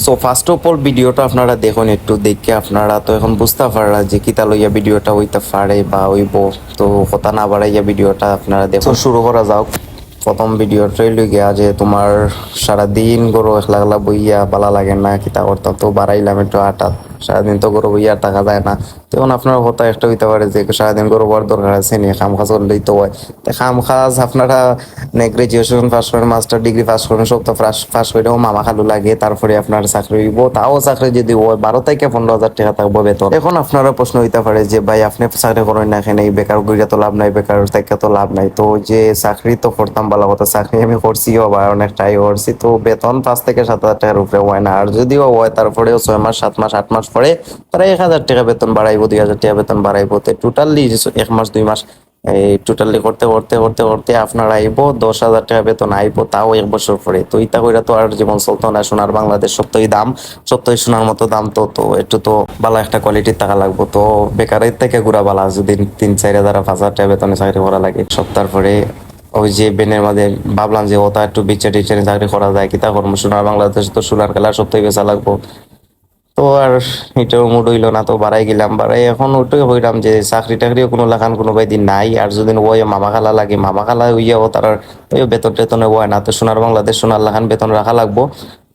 So first of all ভিডিওটা আপনারা দেখুন, একটু দেখে আপনারা তো এখন বুঝতে পাররা যে কিতা লইয়া ভিডিওটা হইতে পারে বা হইব। তো কথা না বাড়াইয়া ভিডিওটা আপনারা দেখুন, শুরু করা যাক। প্রথম ভিডিওটাই লই গিয়া যে তোমার সারাদিন গরু একলা একলা বইয়া ভালো লাগে না, কিতা করতাম তো বাড়াইলাম একটু আটা। সারাদিন তো গরু বইয়া টাকা যায় না। তখন আপনার কথা একটা হইতে পারে যে সারাদিন গরু বড় দরকার আছে নি, খাম খাজ করলেই তো হয়। তো খাম খাজ আপনারা গ্রাজুয়েশন পাস করেন, মাস্টার ডিগ্রি পাস করেন, সব তো পাস করেও মামা খালু লাগে, তারপরে আপনার চাকরি হইব। তাও চাকরি যদি হয় 12 থেকে 15 হাজার টাকা থাকবো বেতন। এখন আপনারা প্রশ্ন হইতে পারে যে ভাই আপনি চাকরি করেন না, এখানে বেকার গড়িয়া তো লাভ নাই, বেকার থেকে তো লাভ নাই। তো যে চাকরি তো করতাম ভালো কথা, চাকরি আমি করছিও বা অনেক ট্রাই করছি, তো বেতন 5 থেকে 7 হাজার টাকার উপরে হয় না। আর যদিও হয় তারপরেও 6 মাস 7 মাস 8 মাস পরে তারা 1,000 টাকা বেতন বাড়াইবো, 2,000 টাকা বেতন বাড়াইবো। তো টোটালি 1 মাস 2 মাস এই টোটালি করতে করতে করতে করতে আপনার আইবো 10,000 টাকা বেতন আইবো, তাও 1 বছর পরে। তো ইতা কইরা তো আর জীবন চলতো না। সোনার বাংলাদেশ সত্যই দাম, সত্যই সোনার মতো দাম। তো তো একটু তো ভালো একটা কোয়ালিটির টাকা লাগবো। তো বেকারের থেকে ঘুরা বালা, যদি 3-4 হাজার 5,000 টাকা বেতনে চাকরি করা লাগে সপ্তাহ পরে। ওই যে বেনের মাঝে ভাবলাম যে ওটা একটু বিচে টিচে চাকরি করা যায়, কিতা করবো, সোনার বাংলাদেশ তো সোনার খেলা সত্যই বেচা লাগবো। তো আর এটাও মুড হইলো না, তো বাড়াই গেলাম। বাড়াই এখন ওইটাই হইলাম যে চাকরি টাকরিও কোনো লাগান কোনো দিন নাই। আর যদি ওই মামা খালা লাগে, মামা খালা হইয়াও তার ওই বেতন টেতনে হয় না। তো সোনার বাংলাদেশ সোনার লাগান বেতন রাখা লাগবো।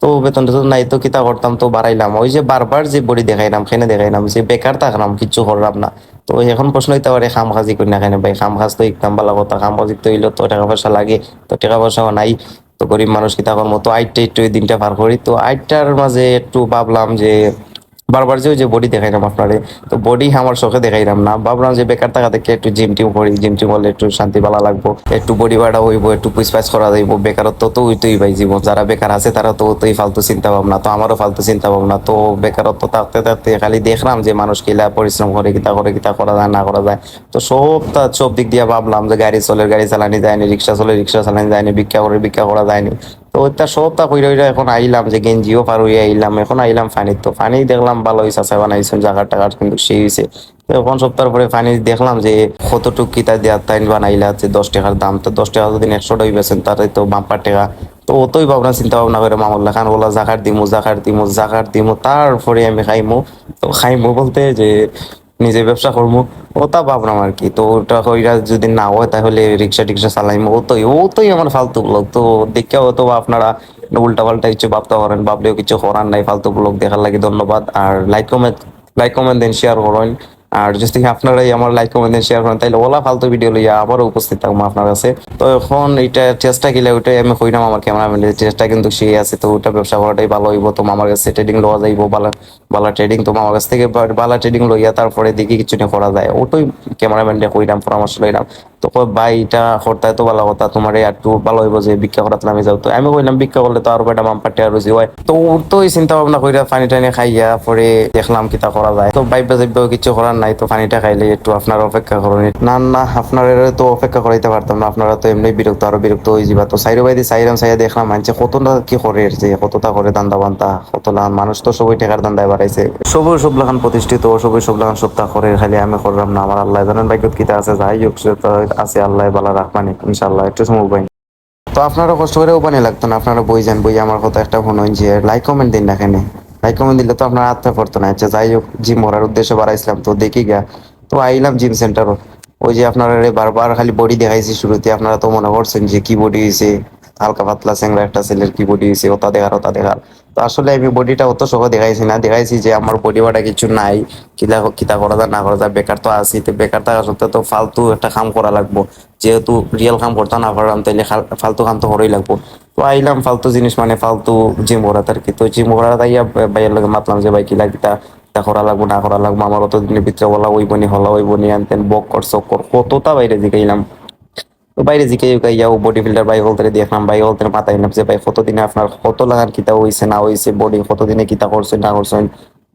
তো বেতন টেতন নাই, তো কিতা করতাম, তো বাড়াইলাম। ওই যে বারবার যে বডি দেখাইলাম খেনে দেখাইলাম যে বেকার থাকলাম, কিচ্ছু করলাম না। তো এখন প্রশ্ন হইতে পারে খাম খাজি করি না কেন ভাই, খাম খাজ তো একদম ভালো কথা। খাম খাজি তো হইলো তো টাকা পয়সা লাগে, তো টাকা পয়সাও নাই। তো গরিব মানুষ কি তখন মতো আইটটা একটু এই দিনটা পার করি। তো আইটটার মাঝে একটু ভাবলাম যে বারবার যে ওই যে বডি দেখাইলাম আপনারে, তো বডি আমার শখে দেখাইলাম না। ভাবলাম যে বেকার টাকা থেকে একটু জিম টিম করি, জিম টিম করলে একটু শান্তি ভালো লাগবো, একটু বডি বাড়া হইব, একটু পুষপাছ করা যাইব। বেকারত্ব তো ওইটাই ভাই জীবন, যারা বেকার আছে তারা তো ওইটাই ফালতু চিন্তা ভাবনা। তো আমারও ফালতু চিন্তা ভাবনা। তো বেকারত্ব থাকতে থাকতে খালি দেখলাম যে মানুষ কিলা পরিশ্রম করে, কিতা করা যায় না করা যায়। তো সব দিক দিয়ে ভাবলাম যে গাড়ি চলে, গাড়ি চালানি যায়নি, রিক্সা চলে, রিক্সা চালানি যায়নি, ভিক্ষা করে ভিক্ষা করা যায়নি। তো ওইটা সবটা কইরা কইরা এখন আইলাম যে গেঞ্জিও পার হইয়া আইলাম। এখন আইলাম ফানি, তো ফানি দেখলাম ভালো হয়েছে, আছে বানাইছেন জায়গা টাকার কিন্তু সেই হয়েছে। তো এখন সপ্তাহ পরে ফানি দেখলাম যে কতটুক কিতা দেওয়ার তাইন বানাইলা যে 10 টাকার দাম। তো 10 টাকা যদি 100 বেছেন তাতে তো বাম্পার টাকা। তো অতই ভাবনা চিন্তা ভাবনা করে মামুল্লা খান বলা জাকার দিমু জাকার দিমু জাকার দিমু, তারপরে আমি খাইমু। তো খাইমু বলতে যে নিজে ব্যবসা করবো, ওটা ভাবলাম আর কি। তো ওটা কইরা যদি না হয় তাহলে রিক্সা টিক্সা চালাইমু। ওতই আমার ফালতু ব্লগ। তো দেখে হয়তো বা আপনারা উল্টা পাল্টা কিছু ভাবতে পারেন, ভাবলেও কিছু করার নাই। ফালতু ব্লগ দেখার লাগে ধন্যবাদ। আর লাইক কমেন্ট দেন, শেয়ার করেন। আর যদি আপনারাই আমার লাইক কমেন্ট দেন শেয়ার করেন, তাহলে ওলা ফালতু ভিডিও লইয়া আবারও উপস্থিত থাকবো আপনার কাছে। তো এখন এটা চেষ্টা গেলে ওইটাই আমি কইলাম, আমার ক্যামেরাম্যানের চেষ্টা কিন্তু সে আছে। তো ওটা ব্যবসা করাটাই ভালো হইব। তো আমার কাছে ট্রেডিং লওয়া যাইব, ভালো ভালো ট্রেডিং। তো আমার কাছ থেকে ভালো ট্রেডিং লইয়া তারপরে দেখি কিছু নিয়ে করা যায়, ওটাই ক্যামেরাম্যানটা কইলাম, পরামর্শ লইলাম। তো কই ভাই এটা করতে তো ভালো কথা, তোমার একটু ভালো হইব যে ভিক্ষা করাতে নামে যাও। তো আমি কইলাম ভিক্ষা করলে তো আরো বেটা বাম্পার টেয়ার বেশি হয়। তো ওর তো ওই চিন্তা ভাবনা কইরা পানি টানি খাইয়া পরে দেখলাম কিতা করা যায়। তো বাইবা যাইবা কিছু করার নাই, তো পানিটা খাইলে একটু আপনার অপেক্ষা করুন। না না আপনার তো অপেক্ষা করাইতে পারতাম না, আপনারা তো এমনি বিরক্ত, আরো বিরক্ত হয়ে যাবা। তো সাইরো বাইদি সাইরাম সাইয়া দেখলাম মানছে কতটা কি করে, যে কতটা করে দান্দা বান্তা, কত লাগান মানুষ তো সবই টাকার দান্দায় বাড়াইছে। সব লাগান প্রতিষ্ঠিত, সব লাগান সপ্তাহ করে, খালি আমি করলাম না। আমার আল্লাহ জানেন ভাগ্যত কিতা আছে, যাই হোক সে তো আছে, আল্লাহ বালা রাখবানি ইনশাল্লাহ। একটু সময় পাই। তো আপনারা কষ্ট করেও পানি লাগতো না, আপনারা বই যান, বই আমার কথা একটা ফোন যে লাইক কমেন্ট দিন না কেন। লাইক কমেন্ট দিলে তো আপনার আত্মা পড়তো না। আচ্ছা যাই হোক, জিম করার উদ্দেশ্যে বাড়াইছিলাম, তো দেখি গা। তো আইলাম জিম সেন্টার। ওই যে আপনারা বারবার খালি বডি দেখাইছি শুরুতে, আপনারা তো মনে করছেন যে কি বডি হয়েছে, হালকা পাতলা চ্যাংরা একটা ছেলের কি বডি হয়েছে, ওটা দেখার। তো আসলে আমি বডিটা অত সহ দেখাইছি না, দেখাইছি যে আমার বডি বাটা কিছু নাই। কিতা করা যায় না করা যায়, বেকার তো আছি। তো বেকার থাকা সত্ত্বেও তো ফালতু একটা কাম করা লাগবো। যেহেতু রিয়েল কাম করতে না পারলাম, তাইলে ফালতু কাম তো করেই লাগবো। তো আইলাম ফালতু জিনিস মানে ফালতু জিম করা আর কি। তো জিম করা তাইয়া ভাইয়ের লগে মাতলাম যে ভাই কিলা কিতা তা করা লাগবো না করা লাগবো। আমার অত দিনের ভিতরে বলা ওইবনি হলা ওইবনি আনতেন বক কর চক কর কতটা বাইরে জিগাইলাম। তো বাইরে জিকে যাও বডি বিল্ডার ভাই বলতে দেখলাম, ভাই বলতে মাথায় নাম যে ভাই কতদিনে আপনার কত লাগার কিতা হইছে না হইছে, বডি কতদিনে কিতা করছেন না করছেন,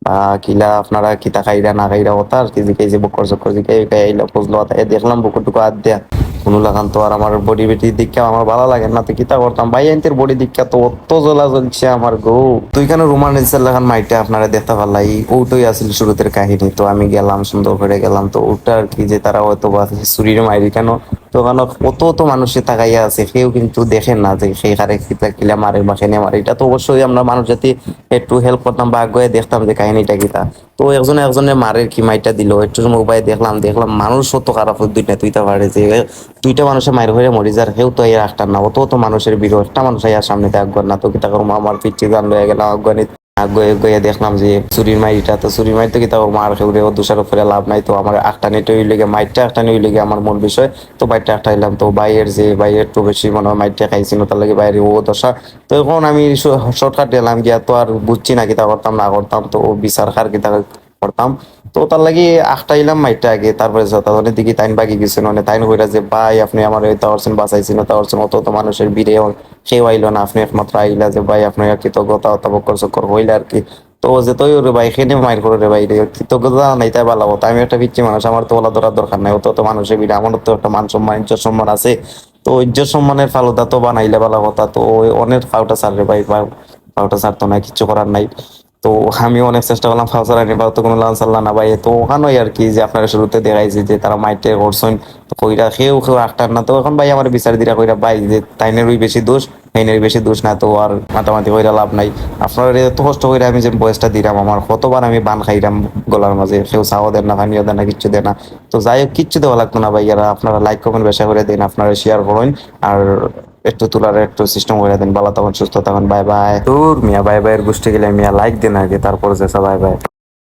বা কিলা আপনারা কিতা খাইরা না খাইরা হতা আর কি জিকে যে বুক করছে জিকে আইলা বুঝলো। তাই দেখলাম বুকুটুকু হাত দেয়া কোনো লাগান। তো আর আমার বডি বেটি দীক্ষা আমার ভালো লাগে না, তো কিতা করতাম ভাই আইনতের বডি দীক্ষা তো অত জ্বলা জ্বলছে আমার গো। তো এখানে রোমান রেঞ্জের লাগান মাইটা আপনারা দেখতে পারলাই, ওটাই আসলে শুরুতের কাহিনী। তো আমি গেলাম, সুন্দর করে গেলাম। তো ওটা আর কি যে তারা হয়তো বা ছুরির মাইরি কেন, তো ওখানে কত তো মানুষের তাকাইয়া আছে, কেউ কিন্তু দেখেন না যে সেই হারে কিলা মারে বা খেনে মারে। এটা তো অবশ্যই আমরা মানুষ জাতি একটু হেল্প করতাম বা আগে দেখতাম যে কাহিনীটা কিতা। তো একজনে একজনের মারের কি মাইটা দিল, একটু মোবাইল দেখলাম মানুষ কত খারাপ দুইটা তুইটা পারে যে দুইটা মানুষের মায়ের হয়ে মরি যার কেউ তো এই রাখতাম না, অত মানুষের ভিড়, একটা মানুষ আইয়ার সামনে আগর না, তো কিতা করবো আমার পিচ্ছি গান লয়ে গেলাম আফগানিত আগে গিয়ে দেখলাম যে চুরির মাইটা, তো চুরির মাইতে কিতা মার খেউরে ও দুষার উপরে লাভ নাই। তো আমার একটা নেটে হইলে গিয়ে মাইটটা একটা নিয়ে হইলে গিয়ে আমার মূল বিষয়। তো বাইরটা একটা এলাম, তো বাইরের যে বাইরের একটু বেশি মনে হয় মাইটটা খাইছিল, তার লাগে বাইরে ও দশা। তো এখন আমি শর্টকাট গেলাম গিয়া, তো আর বুঝছি না কিতা করতাম না করতাম, তো ও বিচার খার কিতা করতাম। তো তার লাগি আখটা ইলাম মাইটটা আগে, তারপরে যতজনের দিকে তাইন বাকি গেছিল মানে তাইন কইরা যে ভাই আপনি আমার তা অর্চন বাঁচাইছিল, তা অর্চন অত তো মানুষের ভিড়ে কেউ আইলো না, আপনি একমাত্র আইলা যে ভাই আপনার কৃতজ্ঞতা তবক্কর চক্কর হইলে আর কি। তো ও যে তুই ওরে ভাই খেনে মাইর করে রে ভাই রে, কৃতজ্ঞতা নাই তাই ভালো কথা। আমি একটা পিচ্ছি মানুষ, আমার তো ওলা ধরার দরকার নাই, অত তো মানুষের ভিড়ে আমার তো একটা মান সম্মান ইজ্জত সম্মান আছে। তো ইজ্জত সম্মানের ফালুদা তো বানাইলে ভালো কথা। তো ওই অনেক ফাউটা সার রে ভাই, ফাউটা সারতো না, কিচ্ছু করার নাই। তো আমি অনেক চেষ্টা করলাম ফাউসার আনি বা তো কোনো লাল সাল্লাহ না ভাই। তো ওখানেই আর কি যে আপনারা শুরুতে দেখাইছি যে তারা মাইটে করছেন, তো কইরা কেউ আটটার না। তো এখন ভাই আমার বিচার দিরা কইরা ভাই যে তাইনেরই বেশি দোষ, তাইনের বেশি দোষ না, তো আর মাতামাতি কইরা লাভ নাই। আপনার এত কষ্ট করে আমি যে বয়সটা দিলাম, আমার কতবার আমি বান খাইলাম গলার মাঝে, কেউ চাও দেন না, পানিও দেন না, কিচ্ছু দেয় না। তো যাই হোক কিচ্ছু দেওয়া লাগতো না ভাই, আপনারা লাইক কমেন্ট বেশি করে দিন, আপনারা শেয়ার করেন, আর একটু তোলার একটু সিস্টেম করে দেন। ভালো তখন সুস্থ তখন, বাই বাই। দূর মিয়া বাই বাই এর গোষ্ঠী গেলে মিয়া লাইক দিন আগে, তারপর যেসা বাই বাই।